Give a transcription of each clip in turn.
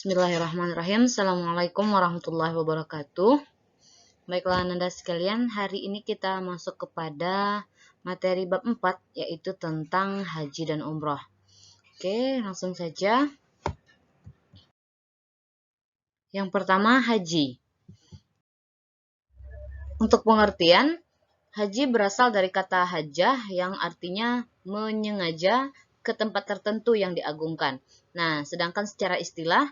Bismillahirrahmanirrahim. Assalamualaikum warahmatullahi wabarakatuh. Baiklah Anda sekalian, hari ini kita masuk kepada materi bab 4, yaitu tentang haji dan umroh. Oke, langsung saja. Yang pertama, haji. Untuk pengertian, haji berasal dari kata hajah yang artinya menyengaja ke tempat tertentu yang diagungkan. Nah, sedangkan secara istilah,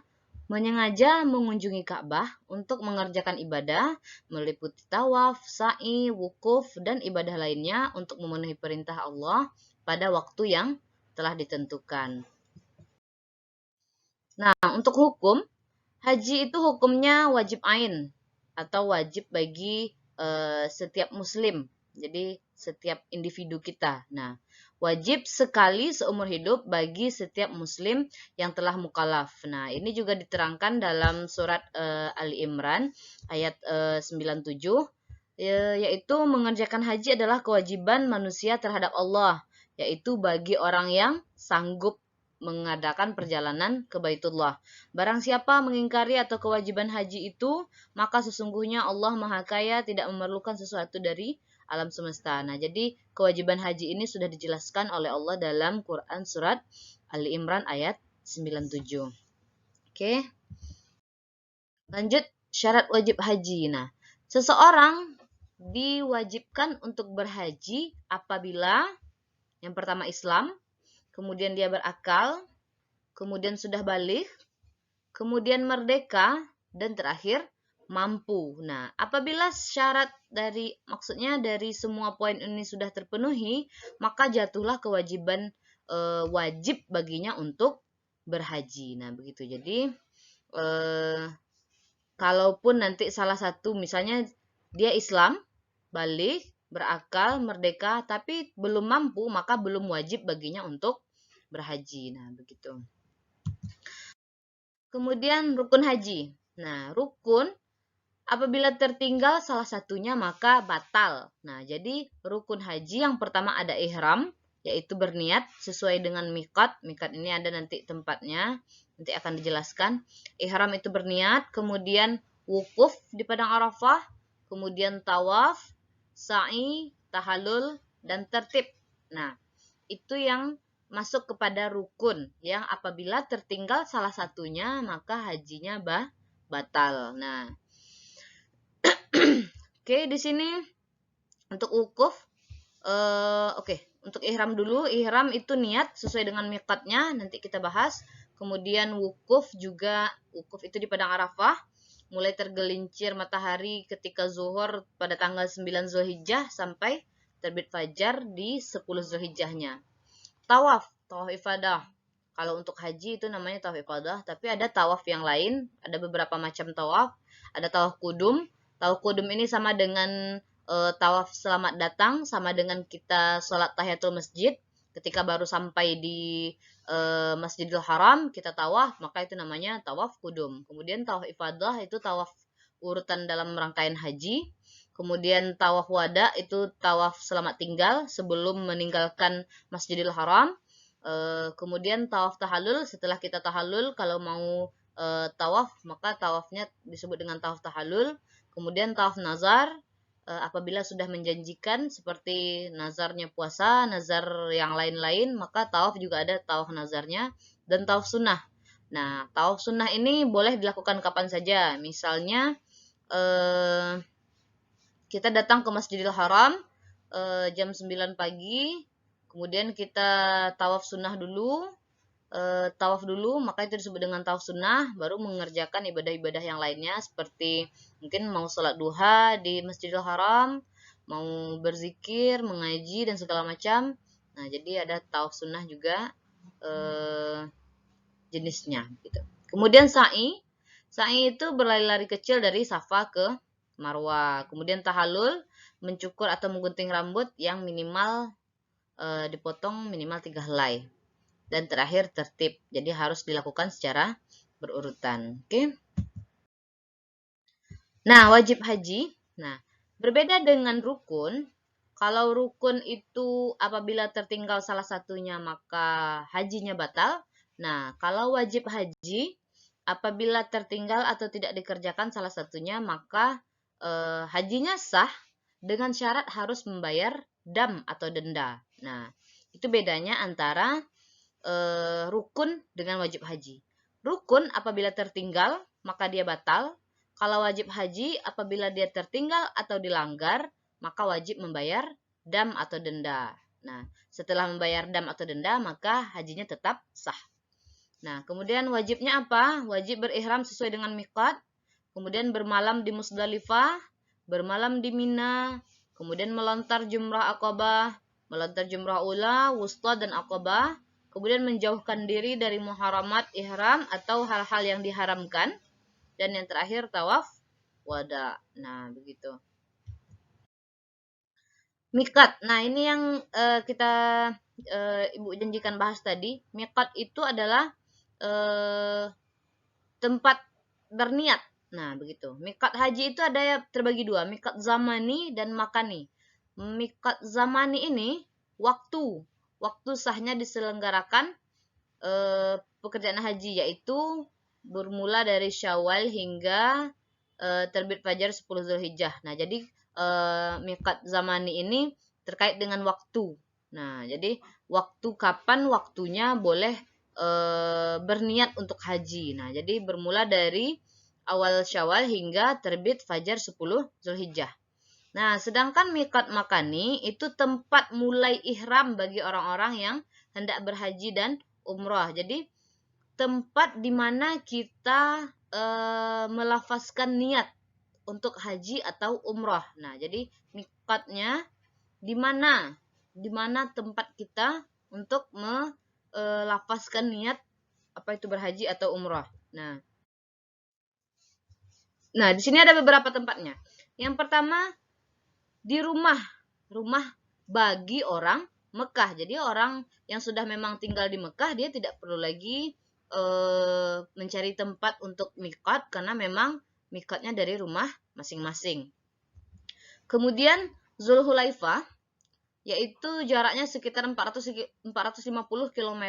menyengaja mengunjungi Ka'bah untuk mengerjakan ibadah, meliputi tawaf, sa'i, wukuf, dan ibadah lainnya untuk memenuhi perintah Allah pada waktu yang telah ditentukan. Nah, untuk hukum, haji itu hukumnya wajib ain atau wajib bagi setiap muslim. Jadi setiap individu kita. Nah, wajib sekali seumur hidup bagi setiap muslim yang telah mukallaf. Nah, ini juga diterangkan dalam surat Ali Imran ayat 97, yaitu mengerjakan haji adalah kewajiban manusia terhadap Allah, yaitu bagi orang yang sanggup mengadakan perjalanan ke Baitullah. Barang siapa mengingkari atau kewajiban haji itu, maka sesungguhnya Allah Maha Kaya tidak memerlukan sesuatu dari alam semesta. Nah, jadi kewajiban haji ini sudah dijelaskan oleh Allah dalam Quran surat Ali Imran ayat 97. Oke. Lanjut, syarat wajib haji. Nah, seseorang diwajibkan untuk berhaji apabila yang pertama Islam, kemudian dia berakal, kemudian sudah balik, kemudian merdeka, dan terakhir mampu. Nah, apabila syarat maksudnya dari semua poin ini sudah terpenuhi, maka jatuhlah kewajiban wajib baginya untuk berhaji. Nah, begitu. Jadi, kalaupun nanti salah satu misalnya dia Islam, balik, berakal, merdeka, tapi belum mampu, maka belum wajib baginya untuk berhaji. Nah, begitu. Kemudian rukun haji. Nah, rukun apabila tertinggal salah satunya maka batal. Nah, jadi rukun haji yang pertama ada ihram, yaitu berniat sesuai dengan miqat. Miqat ini ada nanti tempatnya, nanti akan dijelaskan. Ihram itu berniat, kemudian wukuf di padang Arafah, kemudian tawaf, sa'i, tahallul, dan tertib. Nah, itu yang masuk kepada rukun yang apabila tertinggal salah satunya maka hajinya batal. Nah, oke, di sini untuk wukuf, untuk ihram dulu. Ihram itu niat sesuai dengan miqatnya, nanti kita bahas. Kemudian wukuf juga, wukuf itu di padang Arafah, mulai tergelincir matahari ketika zuhur pada tanggal 9 Zulhijjah sampai terbit fajar di 10 Zulhijjahnya. Tawaf ifadah. Kalau untuk haji itu namanya tawaf ifadah, tapi ada tawaf yang lain, ada beberapa macam tawaf. Ada tawaf kudum. Tawaf kudum ini sama dengan tawaf selamat datang, sama dengan kita sholat tahiyatul masjid. Ketika baru sampai di Masjidil Haram, kita tawaf, maka itu namanya tawaf kudum. Kemudian tawaf ifadah itu tawaf urutan dalam rangkaian haji. Kemudian tawaf wada itu tawaf selamat tinggal sebelum meninggalkan Masjidil Haram. Kemudian tawaf tahallul, setelah kita tahallul, kalau mau tawaf maka tawafnya disebut dengan tawaf tahallul. Kemudian tawaf nazar, apabila sudah menjanjikan seperti nazarnya puasa, nazar yang lain-lain, maka tawaf juga ada tawaf nazarnya. Dan tawaf sunnah. Nah, tawaf sunnah ini boleh dilakukan kapan saja. Misalnya kita datang ke Masjidil Haram jam 9 pagi, kemudian kita tawaf sunnah dulu, maka itu disebut dengan tawaf sunnah, baru mengerjakan ibadah-ibadah yang lainnya seperti mungkin mau sholat duha di Masjidil Haram, mau berzikir, mengaji, dan segala macam. Nah, jadi ada tawaf sunnah juga jenisnya gitu. Kemudian sa'i itu berlari-lari kecil dari Safa ke Marwah. Kemudian tahallul, mencukur atau menggunting rambut yang minimal dipotong minimal 3 helai. Dan terakhir tertib. Jadi harus dilakukan secara berurutan. Oke. Nah, wajib haji. Nah, berbeda dengan rukun. Kalau rukun itu apabila tertinggal salah satunya maka hajinya batal. Nah, kalau wajib haji apabila tertinggal atau tidak dikerjakan salah satunya, maka hajinya sah dengan syarat harus membayar dam atau denda. Nah, itu bedanya antara rukun dengan wajib haji. Rukun apabila tertinggal, maka dia batal. Kalau wajib haji, apabila dia tertinggal atau dilanggar, maka wajib membayar dam atau denda. Nah, setelah membayar dam atau denda, maka hajinya tetap sah. Nah, kemudian wajibnya apa? Wajib berihram sesuai dengan miqat, kemudian bermalam di Musdalifah, bermalam di Mina, kemudian melontar jumrah Aqabah, melontar jumrah ula, wusta, dan Aqabah, kemudian menjauhkan diri dari muharamat ihram atau hal-hal yang diharamkan, dan yang terakhir tawaf wada. Nah, begitu. Miqat. Nah, ini yang kita Ibu janjikan bahas tadi. Miqat itu adalah tempat berniat. Nah, begitu. Miqat haji itu ada terbagi dua, miqat zamani dan makani. Miqat zamani ini waktu sahnya diselenggarakan pekerjaan haji, yaitu bermula dari Syawal hingga terbit fajar 10 Zulhijjah. Nah, jadi miqat zamani ini terkait dengan waktu. Nah, jadi kapan waktunya boleh berniat untuk haji. Nah, jadi bermula dari awal Syawal hingga terbit fajar 10 Zulhijjah. Nah, sedangkan miqat makani itu tempat mulai ihram bagi orang-orang yang hendak berhaji dan umrah. Jadi tempat di mana kita melafazkan niat untuk haji atau umrah. Nah, jadi miqatnya di mana tempat kita untuk melafazkan niat apa itu berhaji atau umrah. Nah, di sini ada beberapa tempatnya. Yang pertama di rumah bagi orang Mekah. Jadi orang yang sudah memang tinggal di Mekah, dia tidak perlu lagi mencari tempat untuk miqat karena memang miqatnya dari rumah masing-masing. Kemudian Zulhulaifah, yaitu jaraknya sekitar 450 km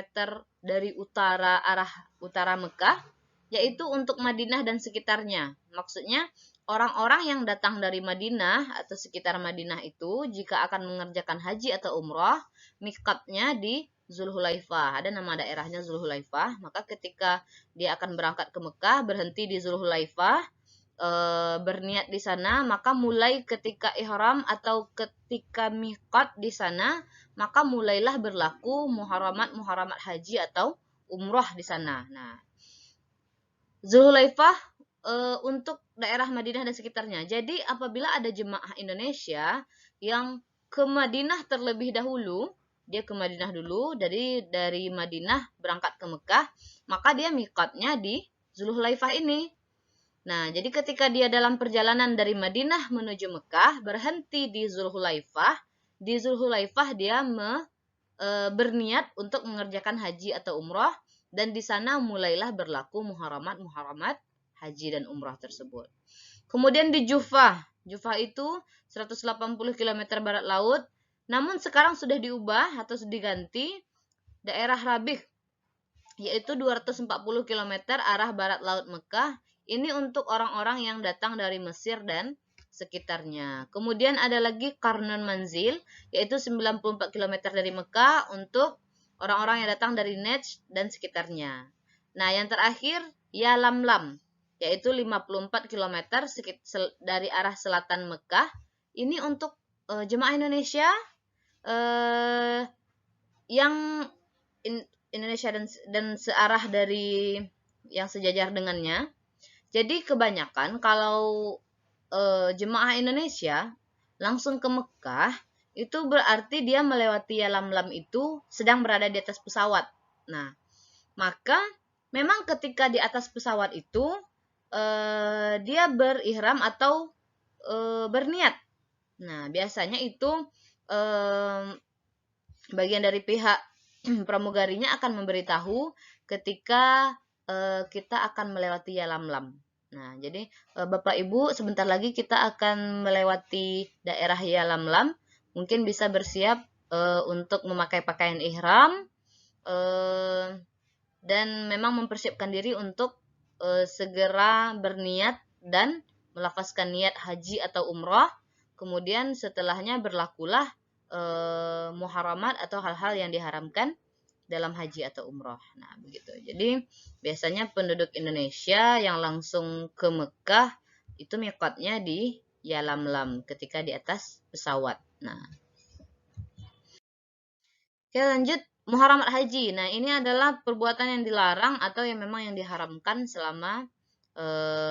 dari arah utara Mekah, yaitu untuk Madinah dan sekitarnya. Maksudnya orang-orang yang datang dari Madinah atau sekitar Madinah itu jika akan mengerjakan haji atau umrah, miqatnya di Zulhulaifah. Ada nama daerahnya Zulhulaifah. Maka ketika dia akan berangkat ke Mekah, berhenti di Zulhulaifah, berniat di sana, maka mulai ketika ihram atau ketika miqat di sana, maka mulailah berlaku muharamat haji atau umrah di sana. Nah, Zulhulaifah untuk daerah Madinah dan sekitarnya. Jadi apabila ada jemaah Indonesia yang ke Madinah terlebih dahulu, dia ke Madinah dulu, dari Madinah berangkat ke Mekah, maka dia miqatnya di Zulhulaifah ini. Nah, jadi ketika dia dalam perjalanan dari Madinah menuju Mekah, berhenti di Zulhulaifah dia berniat untuk mengerjakan haji atau umrah, dan di sana mulailah berlaku muharamat haji dan umrah tersebut. Kemudian di Jufah itu 180 km barat laut, namun sekarang sudah diubah atau diganti daerah Rabigh, yaitu 240 km arah barat laut Mekah. Ini untuk orang-orang yang datang dari Mesir dan sekitarnya. Kemudian ada lagi Qarnun Manzil, yaitu 94 km dari Mekah untuk orang-orang yang datang dari Najd dan sekitarnya. Nah, yang terakhir Yalamlam, yaitu 54 km dari arah selatan Mekah. Ini untuk jemaah Indonesia yang Indonesia dan searah dari yang sejajar dengannya. Jadi kebanyakan kalau jemaah Indonesia langsung ke Mekah, itu berarti dia melewati Yalamlam itu sedang berada di atas pesawat. Nah, maka memang ketika di atas pesawat itu dia berihram atau berniat. Nah, biasanya itu bagian dari pihak pramugarinya akan memberitahu ketika kita akan melewati Yalamlam. Nah, jadi Bapak Ibu, sebentar lagi kita akan melewati daerah Yalamlam. Mungkin bisa bersiap untuk memakai pakaian ihram dan memang mempersiapkan diri untuk segera berniat dan melafazkan niat haji atau umroh. Kemudian setelahnya berlakulah muharamat atau hal-hal yang diharamkan dalam haji atau umroh. Nah, begitu. Jadi, biasanya penduduk Indonesia yang langsung ke Mekah itu miqatnya di Yalamlam ketika di atas pesawat. Nah, oke, lanjut muharamat haji. Nah, ini adalah perbuatan yang dilarang atau yang memang yang diharamkan selama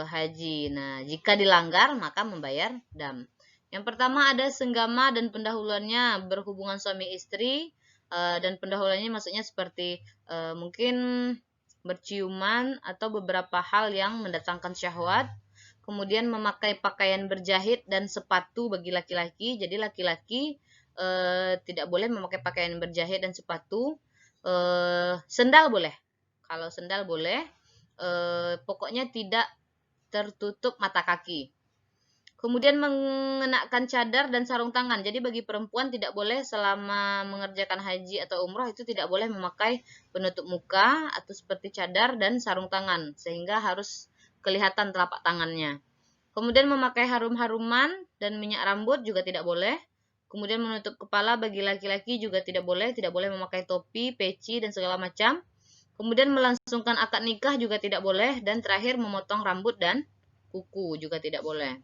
haji. Nah, jika dilanggar maka membayar dam. Yang pertama ada senggama dan pendahuluannya berhubungan suami istri, dan pendahuluannya maksudnya seperti mungkin berciuman atau beberapa hal yang mendatangkan syahwat. Kemudian memakai pakaian berjahit dan sepatu bagi laki-laki. Jadi laki-laki tidak boleh memakai pakaian berjahit dan sepatu. Sendal boleh. Kalau sendal boleh, pokoknya tidak tertutup mata kaki. Kemudian mengenakan cadar dan sarung tangan. Jadi bagi perempuan tidak boleh selama mengerjakan haji atau umroh itu tidak boleh memakai penutup muka atau seperti cadar dan sarung tangan. Sehingga harus kelihatan telapak tangannya. Kemudian memakai harum-haruman dan minyak rambut juga tidak boleh. Kemudian menutup kepala bagi laki-laki juga tidak boleh memakai topi, peci, dan segala macam. Kemudian melangsungkan akad nikah juga tidak boleh. Dan terakhir memotong rambut dan kuku juga tidak boleh.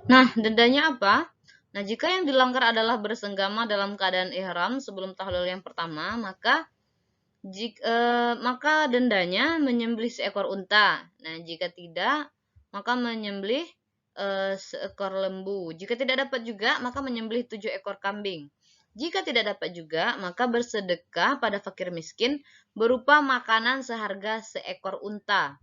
Nah, dendanya apa? Nah, jika yang dilanggar adalah bersenggama dalam keadaan ihram sebelum tahlil yang pertama, maka dendanya menyembelih seekor unta. Nah, jika tidak, maka menyembelih seekor lembu. Jika tidak dapat juga, maka menyembelih 7 ekor kambing. Jika tidak dapat juga, maka bersedekah pada fakir miskin berupa makanan seharga seekor unta,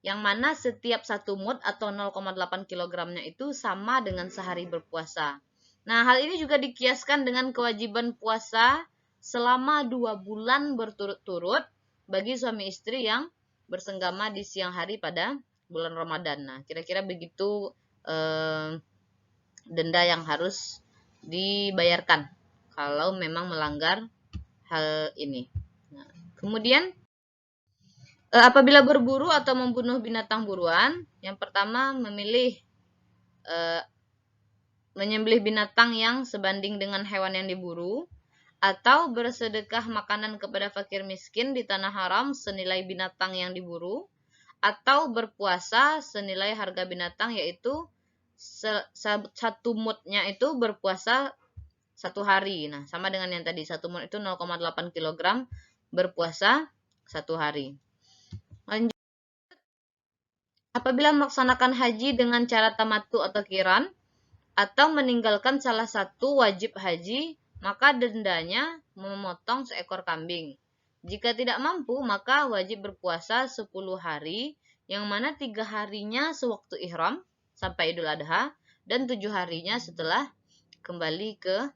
yang mana setiap 1 mud atau 0,8 kilogramnya itu sama dengan sehari berpuasa. Nah, hal ini juga dikiaskan dengan kewajiban puasa selama 2 bulan berturut-turut bagi suami istri yang bersenggama di siang hari pada bulan Ramadan. Nah, kira-kira begitu denda yang harus dibayarkan kalau memang melanggar hal ini. Nah, kemudian apabila berburu atau membunuh binatang buruan, yang pertama menyembelih binatang yang sebanding dengan hewan yang diburu, atau bersedekah makanan kepada fakir miskin di tanah haram senilai binatang yang diburu, atau berpuasa senilai harga binatang, yaitu 1 mudnya itu berpuasa 1 hari. Nah, sama dengan yang tadi, 1 mud itu 0,8 kg berpuasa 1 hari. Lanjut, apabila melaksanakan haji dengan cara tamattu atau qiran, atau meninggalkan salah satu wajib haji, maka dendanya memotong seekor kambing. Jika tidak mampu, maka wajib berpuasa 10 hari, yang mana 3 harinya sewaktu ihram sampai Idul Adha, dan 7 harinya setelah kembali ke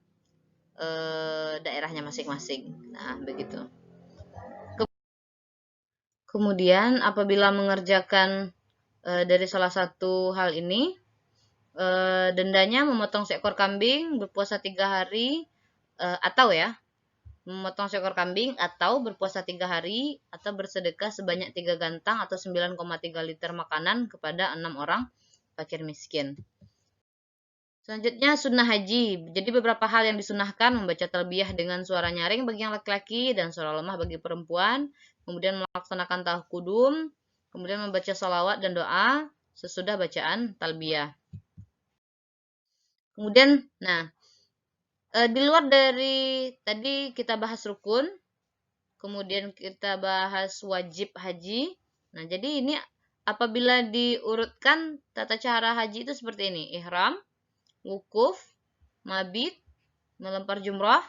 daerahnya masing-masing. Nah, begitu. Kemudian apabila mengerjakan dari salah satu hal ini, dendanya memotong seekor kambing, berpuasa 3 hari, memotong seekor kambing atau berpuasa 3 hari, atau bersedekah sebanyak 3 gantang atau 9,3 liter makanan kepada 6 orang fakir miskin. Selanjutnya sunnah haji. Jadi beberapa hal yang disunahkan: membaca talbiyah dengan suara nyaring bagi yang laki-laki dan suara lemah bagi perempuan. Kemudian melaksanakan tawaf kudum. Kemudian membaca salawat dan doa sesudah bacaan talbiyah. Kemudian, di luar dari tadi kita bahas rukun, kemudian kita bahas wajib haji. Nah, jadi ini apabila diurutkan tata cara haji itu seperti ini: ihram, wukuf, mabit, melempar jumrah,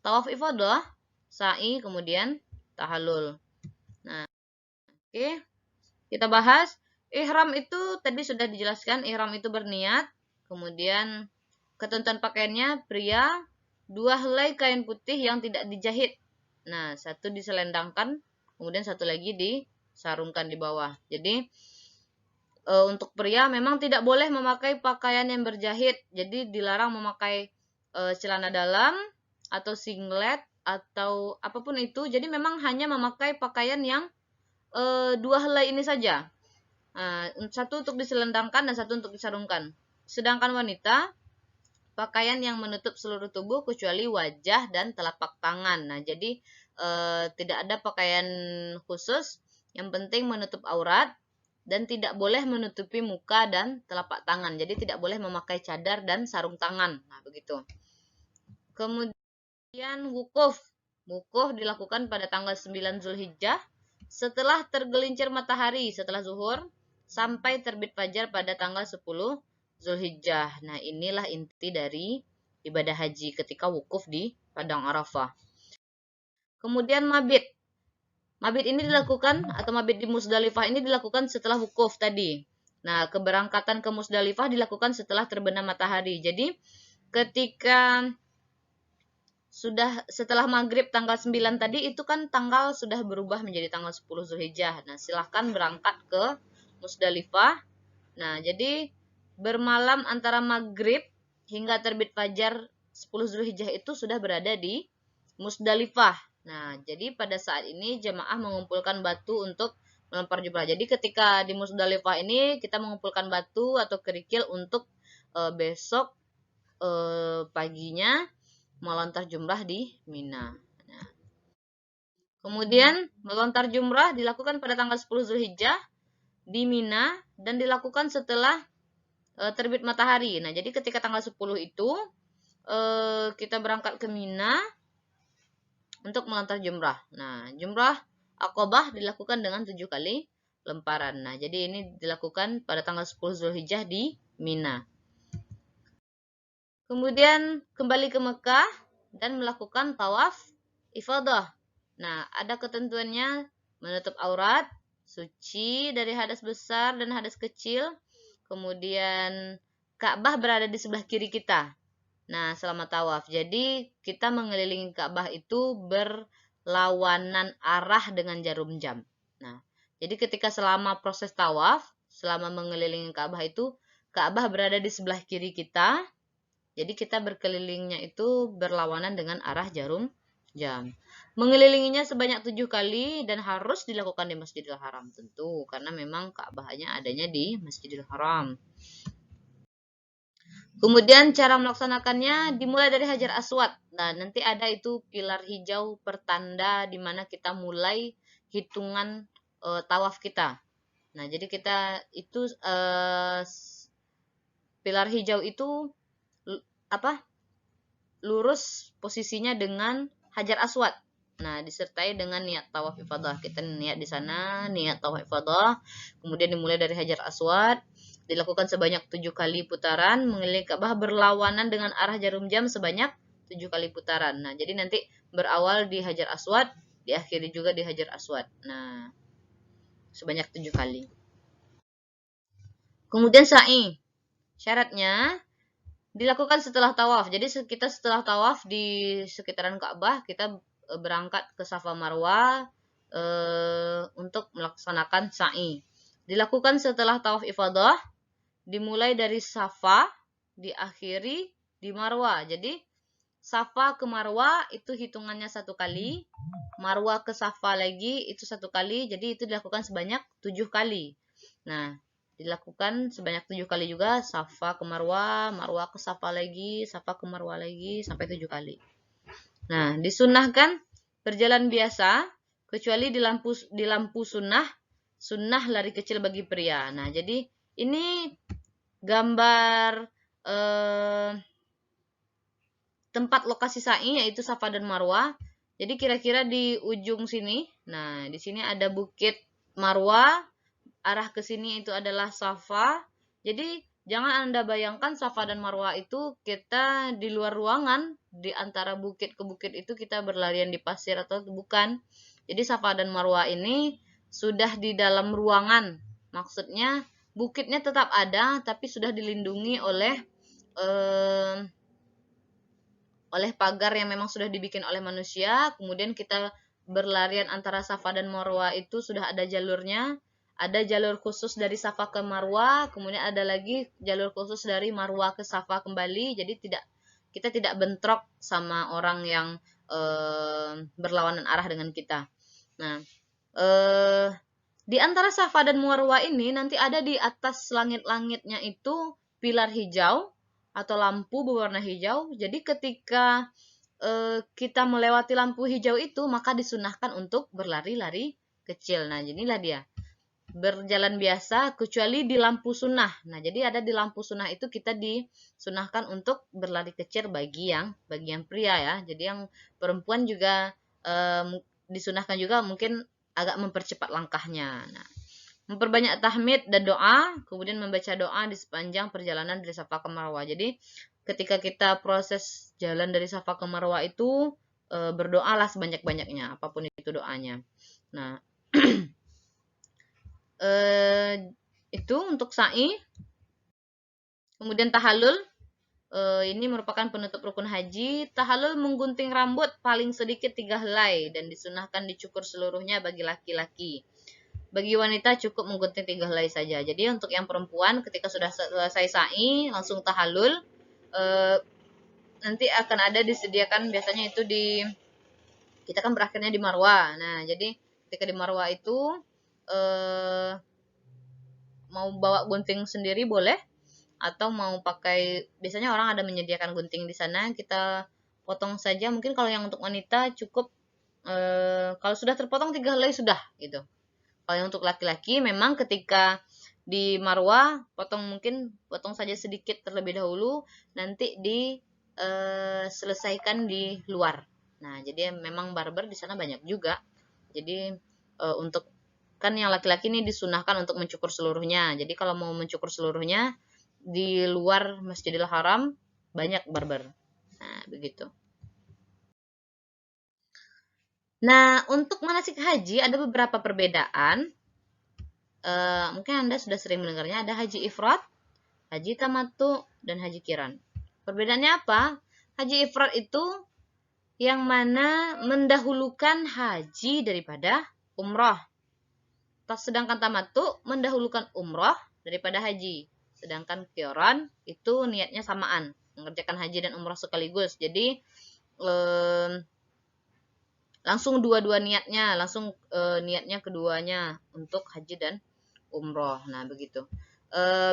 tawaf ifadah, sa'i, kemudian tahallul. Nah, oke. Kita bahas ihram itu tadi sudah dijelaskan. Ihram itu berniat, kemudian ketentuan pakaiannya: pria 2 helai kain putih yang tidak dijahit. Nah, 1 diselendangkan, kemudian 1 lagi disarungkan di bawah. Jadi untuk pria memang tidak boleh memakai pakaian yang berjahit. Jadi dilarang memakai celana dalam atau singlet atau apapun itu. Jadi memang hanya memakai pakaian yang dua helai ini saja. Satu untuk diselendangkan dan satu untuk disarungkan. Sedangkan wanita, pakaian yang menutup seluruh tubuh kecuali wajah dan telapak tangan. Nah, jadi tidak ada pakaian khusus, yang penting menutup aurat dan tidak boleh menutupi muka dan telapak tangan. Jadi tidak boleh memakai cadar dan sarung tangan. Nah, begitu. Kemudian wukuf. Wukuf dilakukan pada tanggal 9 Zulhijjah setelah tergelincir matahari setelah zuhur sampai terbit fajar pada tanggal 10 Zulhijjah. Nah, inilah inti dari ibadah haji ketika wukuf di Padang Arafah. Kemudian mabit. Mabit ini dilakukan, atau mabit di Musdalifah ini dilakukan setelah wukuf tadi. Nah, keberangkatan ke Musdalifah dilakukan setelah terbenam matahari. Jadi, ketika setelah maghrib tanggal 9 tadi, itu kan tanggal sudah berubah menjadi tanggal 10 Zulhijjah. Nah, silahkan berangkat ke Musdalifah. Nah, jadi bermalam antara maghrib hingga terbit fajar 10 Zulhijjah itu sudah berada di Musdalifah. Nah, jadi pada saat ini jemaah mengumpulkan batu untuk melempar jumrah. Jadi ketika di Musdalifah ini kita mengumpulkan batu atau kerikil untuk besok paginya melontar jumrah di Mina. Nah, kemudian melontar jumrah dilakukan pada tanggal 10 Zulhijjah di Mina dan dilakukan setelah terbit matahari. Nah, jadi ketika tanggal 10 itu kita berangkat ke Mina untuk melontar jumrah. Nah, jumrah Aqabah dilakukan dengan 7 kali lemparan. Nah, jadi ini dilakukan pada tanggal 10 Zulhijjah di Mina. Kemudian kembali ke Mekah dan melakukan tawaf ifadah. Nah, ada ketentuannya menutup aurat, suci dari hadas besar dan hadas kecil. Kemudian Ka'bah berada di sebelah kiri kita. Nah, selama tawaf. Jadi, kita mengelilingi Ka'bah itu berlawanan arah dengan jarum jam. Nah, jadi ketika selama proses tawaf, selama mengelilingi Ka'bah itu, Ka'bah berada di sebelah kiri kita. Jadi, kita berkelilingnya itu berlawanan dengan arah jarum jam. Mengelilinginya sebanyak 7 kali dan harus dilakukan di Masjidil Haram tentu. Karena memang Ka'bahnya adanya di Masjidil Haram. Kemudian cara melaksanakannya dimulai dari Hajar Aswad. Nah, nanti ada itu pilar hijau pertanda di mana kita mulai hitungan tawaf kita. Nah, jadi kita itu pilar hijau itu lurus posisinya dengan Hajar Aswad. Nah, disertai dengan niat tawaf ifadah. Kita niat di sana, niat tawaf ifadah. Kemudian dimulai dari Hajar Aswad. Dilakukan sebanyak 7 kali putaran, mengelilingi Ka'bah berlawanan dengan arah jarum jam sebanyak 7 kali putaran. Nah, jadi nanti berawal di Hajar Aswad, diakhiri juga di Hajar Aswad. Nah, sebanyak 7 kali. Kemudian sa'i. Syaratnya dilakukan setelah tawaf. Jadi kita setelah tawaf di sekitaran Ka'bah, kita berangkat ke Safa Marwah untuk melaksanakan sa'i. Dilakukan setelah tawaf ifadah, dimulai dari Safa, diakhiri di Marwah. Jadi Safa ke Marwah itu hitungannya 1 kali, Marwah ke Safa lagi itu 1 kali, jadi itu dilakukan sebanyak 7 kali. Nah, dilakukan sebanyak 7 kali juga, Safa ke Marwah, Marwah ke Safa lagi, Safa ke Marwah lagi, sampai 7 kali. Nah, disunahkan berjalan biasa, kecuali di lampu sunnah lari kecil bagi pria. Nah, jadi ini gambar tempat lokasi sa'i yaitu Safa dan Marwah. Jadi kira-kira di ujung sini. Nah, di sini ada Bukit Marwah. Arah ke sini itu adalah Safa. Jadi jangan Anda bayangkan Safa dan Marwah itu kita di luar ruangan, di antara bukit ke bukit itu kita berlarian di pasir atau bukan. Jadi Safa dan Marwah ini sudah di dalam ruangan. Maksudnya bukitnya tetap ada, tapi sudah dilindungi oleh pagar yang memang sudah dibikin oleh manusia. Kemudian kita berlarian antara Safa dan Marwah itu sudah ada jalurnya. Ada jalur khusus dari Safa ke Marwah, kemudian ada lagi jalur khusus dari Marwah ke Safa kembali. Jadi kita tidak bentrok sama orang yang berlawanan arah dengan kita. Nah, Di antara Safa dan Marwa ini nanti ada di atas langit-langitnya itu pilar hijau atau lampu berwarna hijau. Jadi ketika kita melewati lampu hijau itu, maka disunahkan untuk berlari-lari kecil. Nah, jadilah dia berjalan biasa kecuali di lampu sunnah. Nah, jadi ada di lampu sunnah itu kita disunahkan untuk berlari kecil bagi yang pria ya. Jadi yang perempuan juga disunahkan juga mungkin agak mempercepat langkahnya. Nah, memperbanyak tahmid dan doa, kemudian membaca doa di sepanjang perjalanan dari Safa ke Marwa. Jadi ketika kita proses jalan dari Safa ke Marwa itu berdoalah sebanyak-banyaknya, apapun itu doanya. Nah, itu untuk sa'i. Kemudian tahallul, ini merupakan penutup rukun haji. Tahallul menggunting rambut paling sedikit 3 helai dan disunahkan dicukur seluruhnya bagi laki-laki. Bagi wanita cukup menggunting 3 helai saja. Jadi untuk yang perempuan ketika sudah selesai sa'i langsung tahallul, nanti akan ada disediakan biasanya itu kita kan berakhirnya di Marwa. Nah, jadi ketika di Marwa itu mau bawa gunting sendiri boleh atau mau pakai, biasanya orang ada menyediakan gunting di sana, kita potong saja. Mungkin kalau yang untuk wanita cukup kalau sudah terpotong 3 helai sudah gitu. Kalau yang untuk laki-laki memang ketika di Marwa potong saja sedikit terlebih dahulu, nanti selesaikan di luar. Nah, jadi memang barber di sana banyak juga. Jadi untuk kan yang laki-laki ini disunahkan untuk mencukur seluruhnya. Jadi kalau mau mencukur seluruhnya di luar Masjidil Haram banyak barber. Nah, begitu. Nah, untuk manasik haji ada beberapa perbedaan. Mungkin Anda sudah sering mendengarnya, ada haji ifrat, haji tamattu, dan haji kiran. Perbedaannya apa? Haji ifrat itu yang mana mendahulukan haji daripada umroh. Sedangkan tamattu mendahulukan umroh daripada haji. Sedangkan kiran itu niatnya samaan, mengerjakan haji dan umroh sekaligus. Jadi langsung dua-dua niatnya, niatnya keduanya untuk haji dan umroh. Nah, begitu.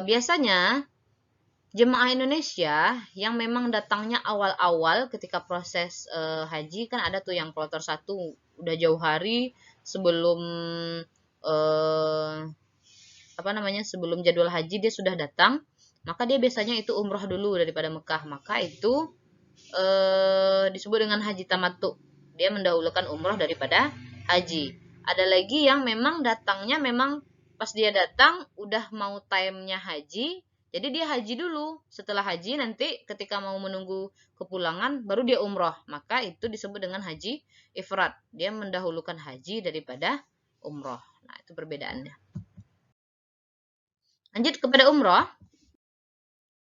Biasanya jemaah Indonesia yang memang datangnya awal-awal ketika proses haji, kan ada tuh yang kloter 1 udah jauh hari sebelum sebelum jadwal haji dia sudah datang, maka dia biasanya itu umroh dulu daripada Mekah. Maka itu disebut dengan haji tamattu. Dia mendahulukan umroh daripada haji. Ada lagi yang memang datangnya memang pas dia datang udah mau time-nya haji, jadi dia haji dulu. Setelah haji nanti ketika mau menunggu kepulangan baru dia umroh. Maka itu disebut dengan haji ifrat. Dia mendahulukan haji daripada umroh. Nah, itu perbedaannya. Lanjut kepada umroh.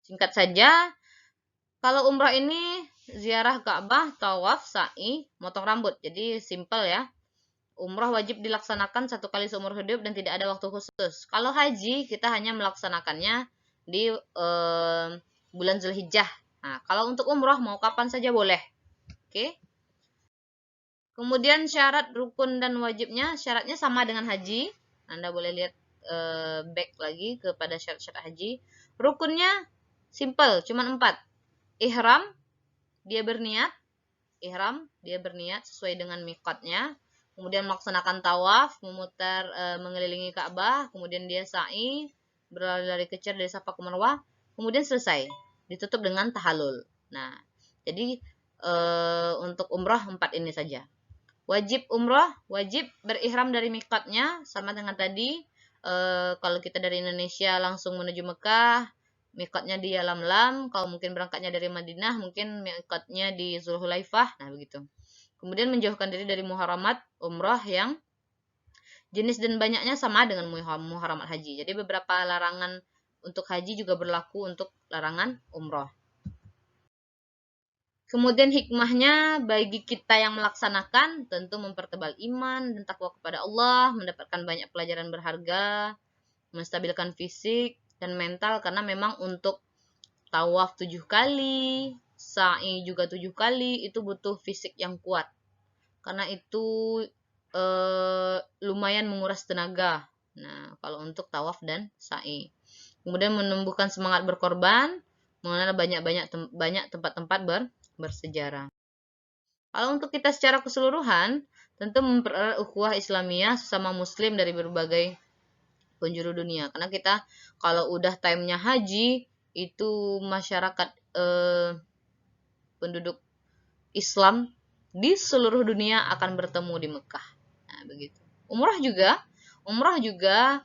Singkat saja, kalau umroh ini ziarah Ka'bah, tawaf, sa'i, motong rambut. Jadi simple ya. Umroh wajib dilaksanakan 1 kali seumur hidup dan tidak ada waktu khusus. Kalau haji kita hanya melaksanakannya di bulan Zulhijjah. Nah, kalau untuk umroh mau kapan saja boleh. Oke. Kemudian syarat rukun dan wajibnya, syaratnya sama dengan haji. Anda boleh lihat back lagi kepada syarat-syarat haji. Rukunnya simple, cuma 4. Ihram, dia berniat sesuai dengan miqatnya. Kemudian melaksanakan tawaf, memutar mengelilingi Ka'bah, kemudian dia sa'i, berlari-lari kecil dari Safa ke Marwah, kemudian selesai, ditutup dengan tahallul. Nah, jadi untuk umrah 4 ini saja. Wajib umrah, wajib berihram dari miqatnya, sama dengan tadi. Kalau kita dari Indonesia langsung menuju Mekah, miqatnya di Yalamlam. Kalau mungkin berangkatnya dari Madinah, mungkin miqatnya di Zulhulaifah. Nah, begitu. Kemudian menjauhkan diri dari muharamat umrah yang jenis dan banyaknya sama dengan muharamat haji. Jadi beberapa larangan untuk haji juga berlaku untuk larangan umrah. Kemudian hikmahnya bagi kita yang melaksanakan tentu mempertebal iman dan takwa kepada Allah, mendapatkan banyak pelajaran berharga, menstabilkan fisik dan mental, karena memang untuk tawaf 7 kali, sa'i juga 7 kali, itu butuh fisik yang kuat. Karena itu lumayan menguras tenaga. Nah, kalau untuk tawaf dan sa'i. Kemudian menumbuhkan semangat berkorban, mengenal banyak tempat-tempat bersejarah. Kalau untuk kita secara keseluruhan, tentu mempererat ukhuwah Islamiyah sesama muslim dari berbagai penjuru dunia. Karena kita kalau udah time-nya haji, itu masyarakat penduduk Islam di seluruh dunia akan bertemu di Mekah. Nah, begitu. Umrah juga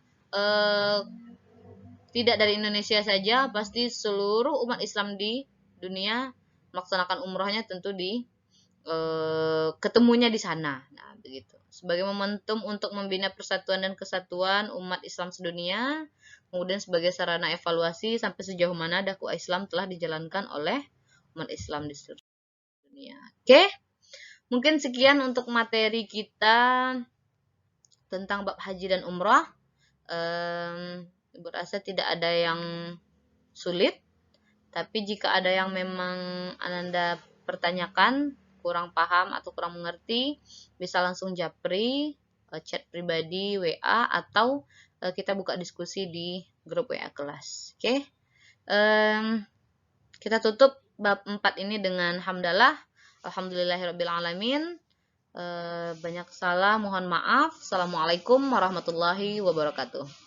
tidak dari Indonesia saja, pasti seluruh umat Islam di dunia melaksanakan umrahnya tentu di ketemunya di sana. Nah, begitu. Sebagai momentum untuk membina persatuan dan kesatuan umat Islam sedunia, kemudian sebagai sarana evaluasi sampai sejauh mana dakwah Islam telah dijalankan oleh umat Islam di seluruh dunia. Oke, mungkin sekian untuk materi kita tentang bab haji dan umrah. Ibu rasa tidak ada yang sulit, tapi jika ada yang memang Ananda pertanyakan, kurang paham atau kurang mengerti, bisa langsung japri, chat pribadi, WA, atau kita buka diskusi di grup WA kelas. Oke. Kita tutup bab 4 ini dengan hamdalah. Alhamdulillahirrabbilalamin. Banyak salah, mohon maaf. Assalamualaikum warahmatullahi wabarakatuh.